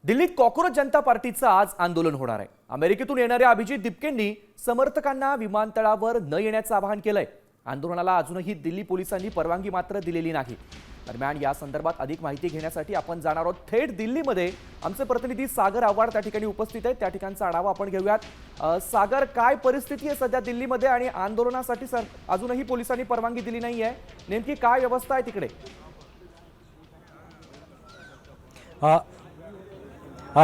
दिल्लीत कॉकरोच जनता पार्टीचं आज आंदोलन होणार आहे। अमेरिकेतून येणाऱ्या अभिजित दिपकेंनी समर्थकांना विमानतळावर न येण्याचं आवाहन केलंय। आंदोलनाला अजूनही दिल्ली पोलिसांनी परवानगी मात्र दिलेली नाही। दरम्यान या संदर्भात अधिक माहिती घेण्यासाठी आपण जाणार आहोत थेट दिल्लीमध्ये। आमचे प्रतिनिधी सागर आव्हाड त्या ठिकाणी उपस्थित आहेत, त्या ठिकाणचा आढावा आपण घेऊयात। सागर, काय परिस्थिती आहे सध्या दिल्लीमध्ये आणि आंदोलनासाठी अजूनही पोलिसांनी परवानगी दिली नाहीये, नेमकी काय व्यवस्था आहे तिकडे?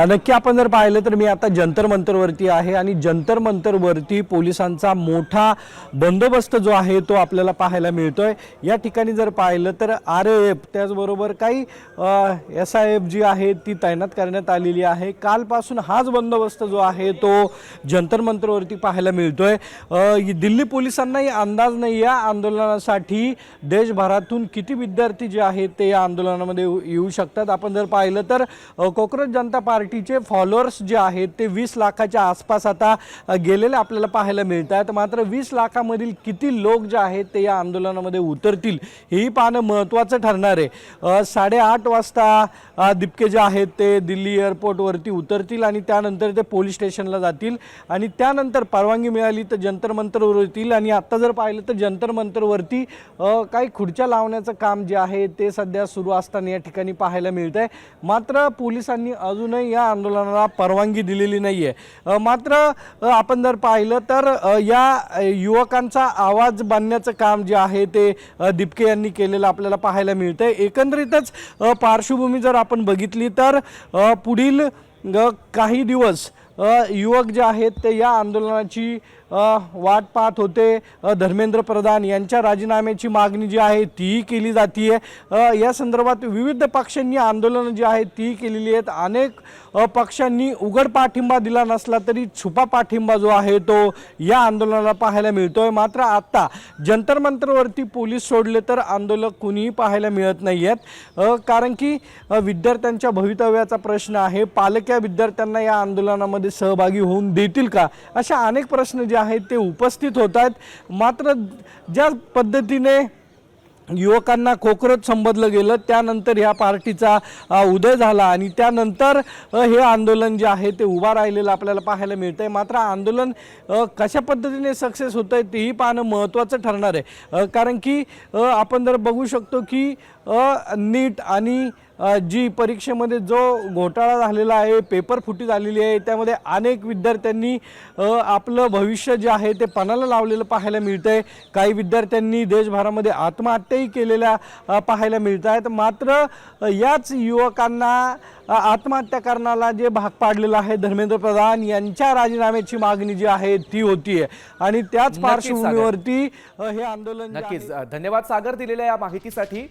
नक्की आपण जर पाहिलं तर मी आता जंतर मंतरवरती आहे आणि जंतर मंतरवरती पोलिसांचा मोठा बंदोबस्त जो आहे तो आपल्याला पाहायला मिळतोय। या ठिकाणी जर पाहिलं तर RAF त्याचबरोबर काही SIF जी आहे ती तैनात करण्यात आलेली आहे। कालपासून हाच बंदोबस्त जो आहे तो जंतर मंतरवरती पाहायला मिळतोय। दिल्ली पोलिसांनाही अंदाज नाही या आंदोलनासाठी देशभरातून किती विद्यार्थी जे आहेत ते या आंदोलनामध्ये येऊ शकतात। आपण जर पाहिलं तर कॉकरोच जनता पार्टीचे फॉलोअर्स जे आहेत ते 20 लाखाच्या आसपास आता गेलेले आपल्याला पाहायला मिळतात। मात्र 20 लाखामधील किती लोक जे आहेत ते या आंदोलनामध्ये उतरतील हेही पाहणं महत्त्वाचं ठरणार आहे। 8:30 वाजता दिपके जे आहेत ते दिल्ली एअरपोर्टवरती उतरतील आणि त्यानंतर ते पोलीस स्टेशनला जातील आणि त्यानंतर परवानगी मिळाली तर जंतर मंतरवर येतील। आणि आता जर पाहिलं तर जंतर मंतरवरती काही खुर्च्या लावण्याचं काम जे आहे ते सध्या सुरू असताना या ठिकाणी पाहायला मिळतंय। मात्र पोलिसांनी अजूनही या आंदोलनाला परवानगी दिलेली नाहीये। मात्र आपण जर पाहिलं तर या युवकांचा आवाज बांधण्याचं काम जे आहे ते दिपके यांनी केलेलं आपल्याला पाहायला मिळतंय। एकंदरीतच पार्श्वभूमी जर आपण बघितली तर पुढील काही दिवस युवक जे आहेत ते या आंदोलनाची वाट पाहत होते। धर्मेंद्र प्रधान यांच्या राजीनाम्याची मागणी जी आहे ती केली जातीये। या संदर्भात विविध पक्षांनी आंदोलन जी आहेत ती केलेली आहेत। अनेक पक्षांनी उघड पाठिंबा दिला नसला तरी छुपा पाठिंबा जो आहे तो या आंदोलनाला पाहायला मिळतोय। मात्र आता जंतर मंतरवरती पोलीस सोडले तर आंदोलक कुणीही पाहायला मिळत नाहीयेत, कारण की विद्यार्थ्यांच्या भवितव्याचा प्रश्न आहे। पालक या विद्यार्थ्यांना या आंदोलनामध्ये सहभागी होऊन देतील का, अशा अनेक प्रश्न जे आहेत ते उपस्थित होत आहेत। मात्र ज्या पद्धतीने युवकांना कॉकरोच संबोधलं गेलं त्यानंतर ह्या पार्टीचा उदय झाला आणि त्यानंतर हे आंदोलन जे आहे ते उभा राहिलेलं आपल्याला पाहायला मिळतंय। मात्र आंदोलन कशा पद्धतीने सक्सेस होतंय तेही पाहणं महत्त्वाचं ठरणार आहे, कारण की आपण जर बघू शकतो की नीट आणि जी परीक्षेमध्ये जो घोटाळा झालेला आहे, पेपर फुटी झालेली आहे, त्यामध्ये अनेक विद्यार्थ्यांनी आपलं भविष्य जे आहे ते पणाला लावलेलं पाहायला मिळतंय। काही विद्यार्थ्यांनी देशभरामध्ये आत्महत्याही केलेल्या पाहायला मिळत आहेत। मात्र याच युवकांना आत्महत्या करण्याला जे भाग पाडलेलं आहे धर्मेंद्र प्रधान यांच्या राजीनाम्याची मागणी जी आहे ती होतीये आणि त्याच पार्श्वभूमीवरती हे आंदोलन। नक्कीच धन्यवाद सागर दिलेल्या या माहितीसाठी।